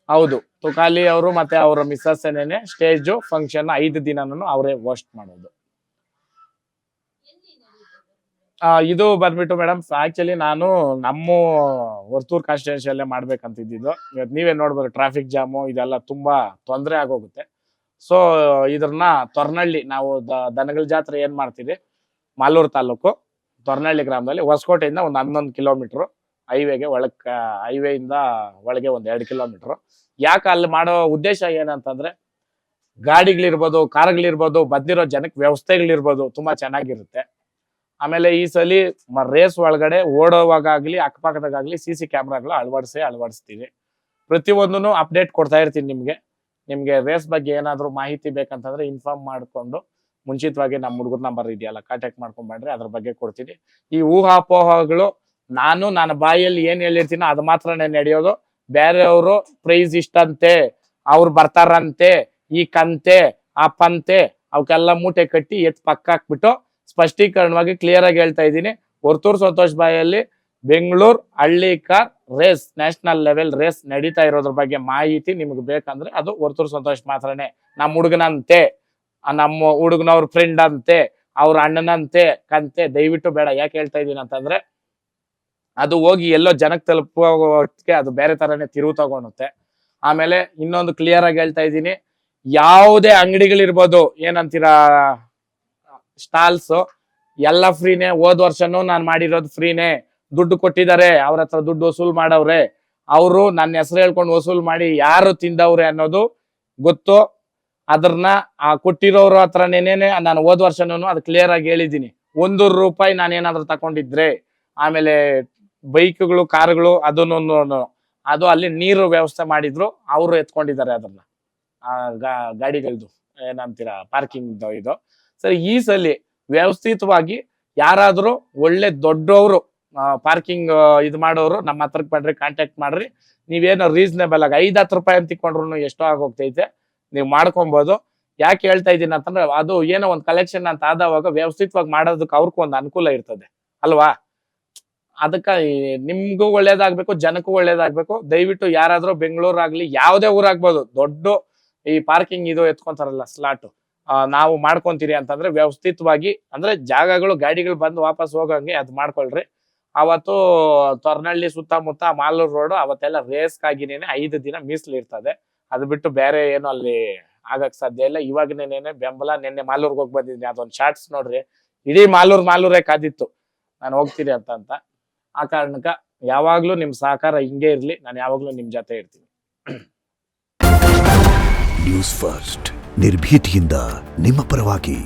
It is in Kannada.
ಹೌದು, ತುಕಾಲಿ ಅವರು ಮತ್ತೆ ಅವರ ಮಿಸ್ಸಸ್ ಏನೇನೆ ಸ್ಟೇಜ್ ಫಂಕ್ಷನ್ 5 ದಿನನೂ ಅವರೇ ಹೋಸ್ಟ್ ಮಾಡೋದು. ಇದು ಬಂದ್ಬಿಟ್ಟು ಮೇಡಮ್ ಆಕ್ಚುಲಿ ನಾನು ನಮ್ಮ ವರ್ತೂರ್ ಕಾನ್ಸ್ಟಿಟ್ಯೂನ್ಸಿಯಲ್ಲೇ ಮಾಡ್ಬೇಕಂತಿದ್ದು. ಇವತ್ತು ನೀವೇ ನೋಡ್ಬೋದು ಟ್ರಾಫಿಕ್ ಜಾಮು ಇದೆಲ್ಲ ತುಂಬಾ ತೊಂದರೆ ಆಗೋಗುತ್ತೆ. ಸೊ ಇದನ್ನ ತೊರ್ನಳ್ಳಿ ನಾವು ದನಗಳ ಜಾತ್ರೆ ಏನ್ ಮಾಡ್ತೀವಿ ಮಾಲೂರು ತಾಲೂಕು ತೊರ್ನಳ್ಳಿ ಗ್ರಾಮದಲ್ಲಿ ಹೊಸಕೋಟೆಯಿಂದ ಒಂದು 11 ಕಿಲೋಮೀಟರ್ ಹೈವೇಗೆ ಹೈವೇಯಿಂದ ಒಳಗೆ ಒಂದು 2 ಕಿಲೋಮೀಟರ್. ಯಾಕೆ ಅಲ್ಲಿ ಮಾಡೋ ಉದ್ದೇಶ ಏನಂತಂದ್ರೆ ಗಾಡಿಗಳಿರ್ಬೋದು, ಕಾರ್ಗಳಿರ್ಬೋದು, ಬಂದಿರೋ ಜನಕ್ಕೆ ವ್ಯವಸ್ಥೆಗಳಿರ್ಬೋದು ತುಂಬಾ ಚೆನ್ನಾಗಿರುತ್ತೆ. ಆಮೇಲೆ ಈ ಸಲ ರೇಸ್ ಒಳಗಡೆ ಓಡೋವಾಗಲಿ ಅಕ್ಕಪಕ್ಕದಾಗಲಿ CC ಕ್ಯಾಮ್ರಾಗಳು ಅಳವಡಿಸ್ತೀವಿ. ಪ್ರತಿಯೊಂದನ್ನು ಅಪ್ಡೇಟ್ ಕೊಡ್ತಾ ಇರ್ತೀನಿ ನಿಮ್ಗೆ ರೇಸ್ ಬಗ್ಗೆ ಏನಾದ್ರು ಮಾಹಿತಿ ಬೇಕಂತಂದ್ರೆ ಇನ್ಫಾರ್ಮ್ ಮಾಡ್ಕೊಂಡು ಮುಂಚಿತವಾಗಿ ನಮ್ಮ ಹುಡುಗರ ನಂಬರ್ ಇದೆಯಲ್ಲ ಕಾಂಟ್ಯಾಕ್ಟ್ ಮಾಡ್ಕೊಂಡ್ ಬಂದ್ರೆ ಅದ್ರ ಬಗ್ಗೆ ಕೊಡ್ತೀನಿ. ಈ ಊಹಾಪೋಹಗಳು ನನ್ನ ಬಾಯಲ್ಲಿ ಏನ್ ಹೇಳಿರ್ತೀನೋ ಅದು ಮಾತ್ರನೇ ನಡೆಯೋದು. ಬೇರೆಯವರು ಪ್ರೈಸ್ ಇಷ್ಟಂತೆ, ಅವ್ರು ಬರ್ತಾರಂತೆ, ಈ ಕಂತೆ ಆ ಪಂತೆ ಅವಕ್ಕೆಲ್ಲ ಮೂಟೆ ಕಟ್ಟಿ ಪಕ್ಕ ಹಾಕ್ಬಿಟ್ಟು ಸ್ಪಷ್ಟೀಕರಣವಾಗಿ ಕ್ಲಿಯರ್ ಆಗಿ ಹೇಳ್ತಾ ಇದ್ದೀನಿ. ವರ್ತೂರ್ ಸಂತೋಷ್ ಬಾಯಲ್ಲಿ Bengaluru Hallikar race national level race ನಡೀತಾ ಇರೋದ್ರ ಬಗ್ಗೆ ಮಾಹಿತಿ ನಿಮ್ಗೆ ಬೇಕಂದ್ರೆ ಅದು ವರ್ತೂರ್ ಸಂತೋಷ್ ಮಾತ್ರನೇ. ನಮ್ಮ ಹುಡುಗನಂತೆ, ನಮ್ಮ ಹುಡುಗನವ್ರ ಫ್ರೆಂಡ್ ಅಂತೆ, ಅವ್ರ ಅಣ್ಣನಂತೆ ಕಂತೆ ದಯವಿಟ್ಟು ಬೇಡ. ಯಾಕೆ ಹೇಳ್ತಾ ಇದೀನಿ ಅಂತಂದ್ರೆ ಅದು ಹೋಗಿ ಎಲ್ಲೋ ಜನಕ್ಕೆ ತಲುಪುವಕ್ಕೆ ಅದು ಬೇರೆ ತರನೇ ತಿರುವು ತಗೊಳುತ್ತೆ. ಆಮೇಲೆ ಇನ್ನೊಂದು ಕ್ಲಿಯರ್ ಆಗಿ ಹೇಳ್ತಾ ಇದ್ದೀನಿ, ಯಾವುದೇ ಅಂಗಡಿಗಳಿರ್ಬೋದು ಏನಂತೀರಾ ಸ್ಟಾಲ್ಸ್ ಎಲ್ಲ ಫ್ರೀನೇ. ಹೋದ್ ವರ್ಷನೂ ನಾನು ಮಾಡಿರೋದು ಫ್ರೀನೇ. ದುಡ್ಡು ಕೊಟ್ಟಿದ್ದಾರೆ, ಅವ್ರ ಹತ್ರ ದುಡ್ಡು ವಸೂಲ್ ಮಾಡವ್ರೆ. ಅವರು ನನ್ನ ಹೆಸರು ಹೇಳ್ಕೊಂಡು ವಸೂಲ್ ಮಾಡಿ ಯಾರು ತಿಂದವ್ರೆ ಅನ್ನೋದು ಗೊತ್ತು. ಅದ್ರನ್ನ ಕೊಟ್ಟಿರೋರ ಹತ್ರನೇನೆ ನಾನು ಹೋದ್ ವರ್ಷನೂ ಅದು ಕ್ಲಿಯರ್ ಆಗಿ ಹೇಳಿದ್ದೀನಿ. ₹1 ನಾನೇನಾದ್ರೂ ತಕೊಂಡಿದ್ರೆ, ಆಮೇಲೆ ಬೈಕ್ಗಳು ಕಾರುಗಳು ಅದು ಅಲ್ಲಿ ನೀರು ವ್ಯವಸ್ಥೆ ಮಾಡಿದ್ರು, ಅವರು ಎತ್ಕೊಂಡಿದ್ದಾರೆ ಅದನ್ನ ಗಾಡಿಗಳದ್ದು ಏನಂತೀರಾ ಪಾರ್ಕಿಂಗ್ ಇದು. ಸರಿ, ಈ ಸಲ ವ್ಯವಸ್ಥಿತವಾಗಿ ಯಾರಾದ್ರೂ ಒಳ್ಳೆ ದೊಡ್ಡವರು ಪಾರ್ಕಿಂಗ್ ಇದು ಮಾಡೋರು ನಮ್ಮ ಹತ್ರಕ್ಕೆ ಬಂದ್ರಿ, ಕಾಂಟ್ಯಾಕ್ಟ್ ಮಾಡ್ರಿ. ನೀವೇನೋ ರೀಸನೇಬಲ್ ಆಗಿ ₹5-10 ಅಂತ ತಿಕ್ಕೊಂಡ್ರು ಎಷ್ಟೋ ಆಗೋಗ್ತೈತೆ, ನೀವು ಮಾಡ್ಕೊಬಹುದು. ಯಾಕೆ ಹೇಳ್ತಾ ಇದ್ದೀನಿ ಅಂತಂದ್ರೆ ಅದು ಏನೋ ಒಂದು ಕಲೆಕ್ಷನ್ ಅಂತ ಆದವಾಗ ವ್ಯವಸ್ಥಿತವಾಗಿ ಮಾಡೋದಕ್ಕೆ ಅವ್ರಿಗೂ ಒಂದು ಅನುಕೂಲ ಇರ್ತದೆ ಅಲ್ವಾ. ಅದಕ್ಕ ನಿಮ್ಗೂ ಒಳ್ಳೇದಾಗ್ಬೇಕು, ಜನಕ್ಕೂ ಒಳ್ಳೇದಾಗ್ಬೇಕು. ದಯವಿಟ್ಟು ಯಾರಾದ್ರೂ ಬೆಂಗಳೂರಾಗ್ಲಿ ಯಾವುದೇ ಊರಾಗ್ಬೋದು ದೊಡ್ಡ ಈ ಪಾರ್ಕಿಂಗ್ ಇದು ಎತ್ಕೊಂತಾರಲ್ಲ ಸ್ಲಾಟ್ ನಾವು ಮಾಡ್ಕೊಂತೀರಿ ಅಂತಂದ್ರೆ ವ್ಯವಸ್ಥಿತವಾಗಿ ಅಂದ್ರೆ ಜಾಗಗಳು ಗಾಡಿಗಳು ಬಂದು ವಾಪಸ್ ಹೋಗಂಗೆ ಅದು ಮಾಡ್ಕೊಳ್ರಿ. ಅವತ್ತು ತೊರ್ನಳ್ಳಿ ಸುತ್ತಮುತ್ತ ಮಾಲೂರು ರೋಡ್ ಅವತ್ತೆಲ್ಲ ರೇಸ್ಗಾಗಿನೇನೆ 5 ದಿನ ಮೀಸಲು ಇರ್ತದೆ. ಅದು ಬಿಟ್ಟು ಬೇರೆ ಏನು ಅಲ್ಲಿ ಆಗಕ್ ಸಾಧ್ಯ ಇಲ್ಲ. ಇವಾಗನೇನೆ ಬೆಂಬಲ. ನಿನ್ನೆ ಮಾಲೂರ್ಗೆ ಹೋಗಿ ಬಂದಿದ್ದೀನಿ, ಅದೊಂದು ಶಾರ್ಟ್ಸ್ ನೋಡ್ರಿ, ಇಡೀ ಮಾಲೂರೇ ಕಾದಿತ್ತು ನಾನು ಹೋಗ್ತೀನಿ ಅಂತ. ಆ ಕಾರಣಕ್ಕ ಯಾವಾಗ್ಲೂ ನಿಮ್ ಸಹಕಾರ ಹಿಂಗೆ ಇರ್ಲಿ, ನಾನು ಯಾವಾಗ್ಲೂ ನಿಮ್ ಜೊತೆ ಇರ್ತೀನಿ. ನ್ಯೂಸ್ ಫಸ್ಟ್ ನಿರ್ಭೀತಿಯಿಂದ ನಿಮ್ಮ ಪರವಾಗಿ.